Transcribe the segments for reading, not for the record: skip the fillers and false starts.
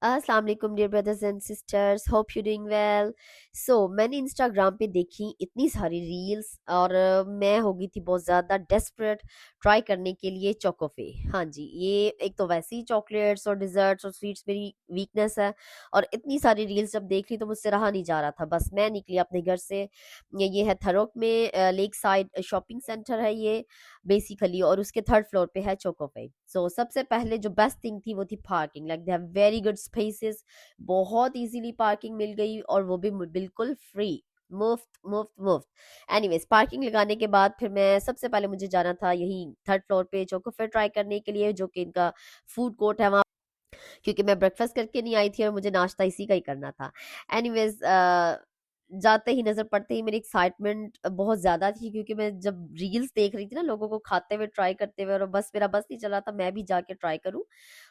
अस्सलाम वालेकुम dear brothers and sisters, hope you doing well. मैंने इंस्टाग्राम पे देखी इतनी सारी रील्स और मैं हो गई थी बहुत ज़्यादा डेस्परेट ट्राई करने के लिए चोकोफे। हाँ जी, ये एक तो वैसे ही चॉकलेट्स और डिज़र्ट्स और स्वीट्स मेरी वीकनेस है, और इतनी सारी रील्स जब देख ली तो मुझसे रहा नहीं जा रहा था। बस मैं निकली अपने घर से। ये है थरोक में, लेक साइड शॉपिंग सेंटर है ये बेसिकली, और उसके थर्ड फ्लोर पे है चोकोपे। सबसे पहले जो बेस्ट थिंग थी वो थी parking. Like they have very good spaces, बहुत इजीली पार्किंग मिल गई, और वो भी बिल्कुल फ्री, मुफ्त मुफ्त मुफ्त। एनीवेज, पार्किंग लगाने के बाद फिर मैं सबसे पहले मुझे जाना था यही थर्ड फ्लोर पे चोकोफे ट्राई करने के लिए, जो कि इनका फूड कोर्ट है वहाँ, क्योंकि मैं ब्रेकफास्ट करके नहीं आई थी और मुझे नाश्ता इसी का ही करना था। एनीवेज, जाते ही नजर पड़ते ही मेरी एक्साइटमेंट बहुत ज्यादा थी, क्योंकि मैं जब रील्स देख रही थी ना लोगों को खाते हुए ट्राई करते हुए, और बस मेरा बस नहीं चला था मैं भी जाके ट्राई करूं।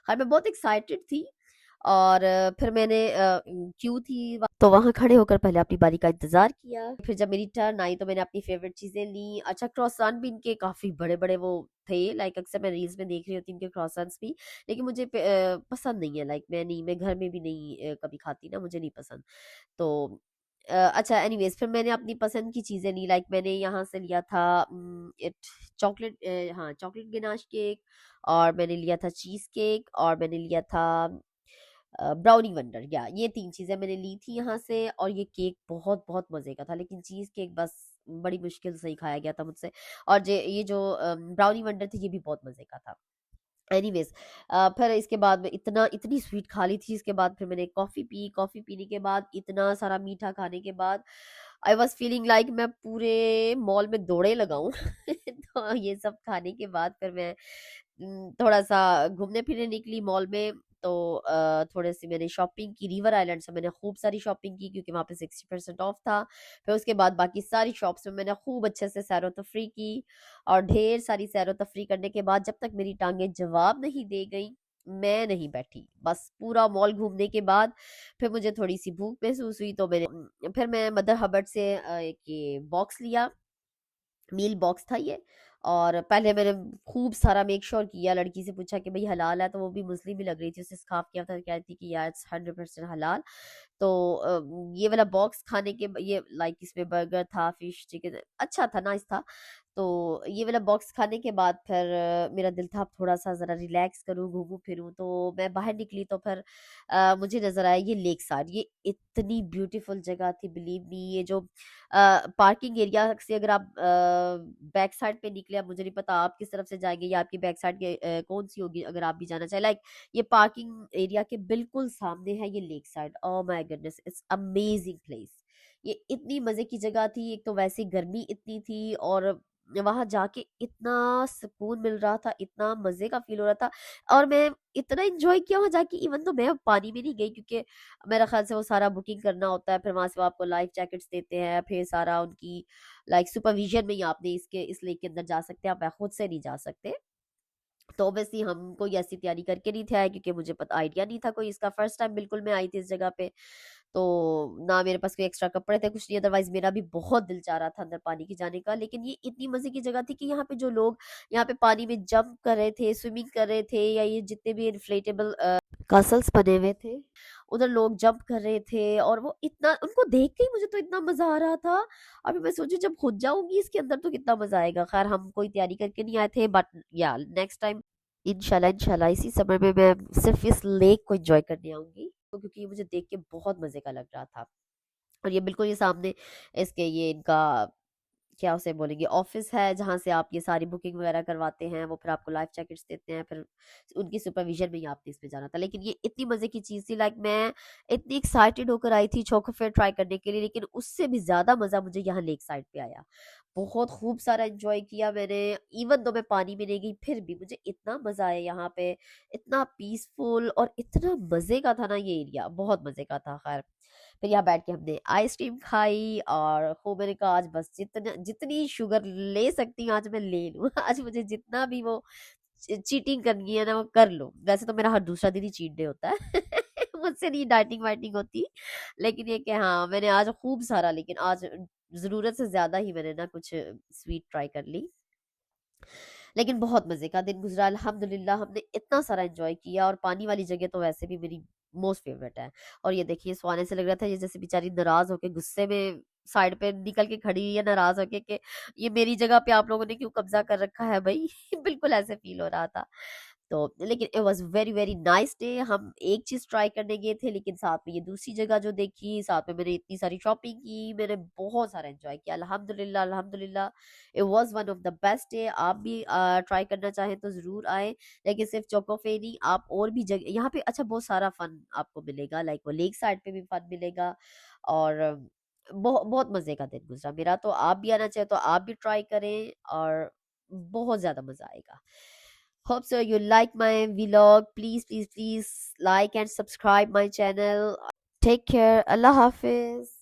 हाँ, मैं बहुत एक्साइटेड थी। और फिर मैंने क्यू थी तो वहां खड़े होकर पहले अपनी बारी का इंतजार किया। फिर जब मेरी टर्न आई तो मैंने अपनी फेवरेट चीजें ली। अच्छा, क्रॉसान भी इनके काफी बड़े बड़े वो थे। लाइक अक्सर मैं रील्स में देख रही होती हूँ इनके क्रॉसन्स भी, लेकिन मुझे पसंद नहीं है। लाइक मैं घर में भी नहीं कभी खाती ना, मुझे नहीं पसंद। तो अच्छा, एनीवेज, फिर मैंने अपनी पसंद की चीजें ली। लाइक मैंने यहाँ से लिया था इट चॉकलेट, हाँ, चॉकलेट गनाश केक, और मैंने लिया था चीज केक, और मैंने लिया था ब्राउनी वंडर। या ये तीन चीजें मैंने ली थी यहाँ से। और ये केक बहुत बहुत मजे का था, लेकिन चीज केक बस बड़ी मुश्किल से ही खाया गया था मुझसे। और ये जो ब्राउनी वंडर थी ये भी बहुत मजे का था। एनीवेज, फिर इसके बाद में इतनी स्वीट खा ली थी। इसके बाद फिर मैंने कॉफ़ी पी। कॉफ़ी पीने के बाद इतना सारा मीठा खाने के बाद आई वाज फीलिंग लाइक मैं पूरे मॉल में दौड़े लगाऊं। तो ये सब खाने के बाद फिर मैं थोड़ा सा घूमने फिरने निकली मॉल में। तो थोड़े सी मैंने शॉपिंग की। रिवर आइलैंड से मैंने खूब सारी शॉपिंग की, क्योंकि वहाँ पे 60% ऑफ था। फिर उसके बाद बाकी सारी शॉप्स में मैंने खूब अच्छे से सैरो तफरी की। और ढेर सारी सैरो तफरी करने के बाद जब तक मेरी टांगें जवाब नहीं दे गई, मैं नहीं बैठी। बस पूरा मॉल घूमने के बाद फिर मुझे थोड़ी सी भूख महसूस हुई, तो फिर मैं मदर हबर्ड से एक ये बॉक्स लिया। मील बॉक्स था ये। और पहले मैंने खूब सारा मेक श्योर किया, लड़की से पूछा कि भाई हलाल है, तो वो भी मुस्लिम ही लग रही थी, उसने स्काफ किया था, कहती कि यार इट्स 100% हलाल। तो ये वाला बॉक्स खाने के ये लाइक इसमें बर्गर था, फिश, चिकन, अच्छा था, नाइस था। तो ये वाला बॉक्स खाने के बाद फिर मेरा दिल था अब थोड़ा सा ज़रा रिलैक्स करूँ, घूमूं फिरूं। तो मैं बाहर निकली तो फिर मुझे नज़र आया ये लेक साइड। ये इतनी ब्यूटीफुल जगह थी, बिलीव मी। ये जो पार्किंग एरिया से अगर आप बैक साइड पे निकले, अब मुझे नहीं पता आप किस तरफ से जाएंगे या आपकी बैक साइड के कौन सी होगी, अगर आप भी जाना चाहे। लाइक ये पार्किंग एरिया के बिल्कुल सामने है ये lake side. Oh my goodness, it's amazing place. ये इतनी मजे की जगह थी। एक तो वैसे गर्मी इतनी थी, और वहां जाके इतना सुकून मिल रहा था, इतना मजे का फील हो रहा था। और मैं इतना एंजॉय किया वहां जाके। इवन तो मैं पानी में नहीं गई, क्योंकि मेरा ख्याल से वो सारा बुकिंग करना होता है, फिर वहां से वो आपको लाइफ जैकेट्स देते हैं, फिर सारा उनकी लाइक सुपरविजन में ही आपने इस लेक के अंदर जा सकते हैं, आप खुद से नहीं जा सकते। तो ऑब्वियसली हम कोई ऐसी तैयारी करके नहीं थे आए, क्योंकि मुझे पता आइडिया नहीं था कोई इसका। फर्स्ट टाइम बिल्कुल मैं आई थी इस जगह पे। तो ना मेरे पास कोई एक्स्ट्रा कपड़े थे, कुछ नहीं। अदरवाइज मेरा भी बहुत दिल चाह रहा था अंदर पानी की जाने का। लेकिन ये इतनी मजे की जगह थी कि यहाँ पे जो लोग यहाँ पे पानी में जंप कर रहे थे, स्विमिंग कर रहे थे, या ये जितने भी इन्फ्लेटेबल कासल्स बने हुए थे, उधर लोग जंप कर रहे थे। और वो इतना, उनको देख के ही मुझे तो इतना मजा आ रहा था। और फिर मैं सोचू जब खुद जाऊंगी इसके अंदर तो कितना मजा आएगा। खैर, हम कोई तैयारी करके नहीं आए थे, बट या नेक्स्ट टाइम इंशाल्लाह इंशाल्लाह इसी समय में मैं सिर्फ इस लेक को एंजॉय करने आऊंगी। तो क्योंकि ये मुझे देख के बहुत मजे का लग रहा था। और ये बिल्कुल ये सामने इसके ये इनका क्या उसे बोलेंगे, ऑफिस है, जहाँ से आप ये सारी बुकिंग वगैरह करवाते हैं। वो फिर आपको लाइफ जैकेट्स देते हैं, फिर उनकी सुपरविजन में ही आपने इसमें जाना था। लेकिन ये इतनी मजे की चीज थी। लाइक मैं इतनी एक्साइटेड होकर आई थी चोकोफेयर ट्राई करने के लिए, लेकिन उससे भी ज्यादा मजा मुझे यहाँ लेक साइड पे आया। बहुत खूब सारा एंजॉय किया मैंने। इवन दो मैं पानी में नहीं गई, फिर भी मुझे इतना मजा आया यहाँ पे। इतना पीसफुल और इतना मजे का था ना ये एरिया, बहुत मजे का था। खैर, फिर यहाँ बैठ के हमने आइसक्रीम खाई, और खूब मैंने कहा आज बस जितना जितनी शुगर ले सकती हूँ आज मैं ले लूँ। आज मुझे जितना भी वो चीटिंग करनी है ना वो कर लो। वैसे तो मेरा हर दूसरा दिन ही चीट डे होता है। मुझसे नहीं डाइटिंग वाइटिंग होती। लेकिन ये कि हाँ, मैंने आज खूब सारा, लेकिन आज जरूरत से ज्यादा ही मैंने ना कुछ स्वीट ट्राई कर ली। लेकिन बहुत मजे का दिन गुजरा अल्हम्दुलिल्लाह। हमने इतना सारा एंजॉय किया, और पानी वाली जगह तो वैसे भी मेरी मोस्ट फेवरेट है। और ये देखिए सुहाने से लग रहा था ये जैसे बेचारी नाराज होके गुस्से में साइड पे निकल के खड़ी हुई है, नाराज होके कि ये मेरी जगह पे आप लोगों ने क्यों कब्जा कर रखा है भाई। बिल्कुल ऐसे फील हो रहा था। तो लेकिन it was very very nice day. हम एक चीज ट्राई करने गए थे, लेकिन साथ में ये दूसरी जगह जो देखी, साथ में मैंने इतनी सारी शॉपिंग की, मैंने बहुत सारा एंजॉय किया। अल्हम्दुलिल्लाह अल्हम्दुलिल्लाह, it was one of the best day. आप भी ट्राई करना चाहें तो जरूर आए। लेकिन सिर्फ चोकोफे नहीं, आप और भी जगह यहाँ पे अच्छा बहुत सारा फन आपको मिलेगा, लाइक वो लेक साइड पे भी फन मिलेगा। और बहुत बहुत मजे का दिन गुजरा मेरा। तो आप भी आना चाहे तो आप भी ट्राई करें, और बहुत ज्यादा मजा आएगा। Hope so you like my vlog. Please, please, please like and subscribe my channel. Take care. Allah Hafiz.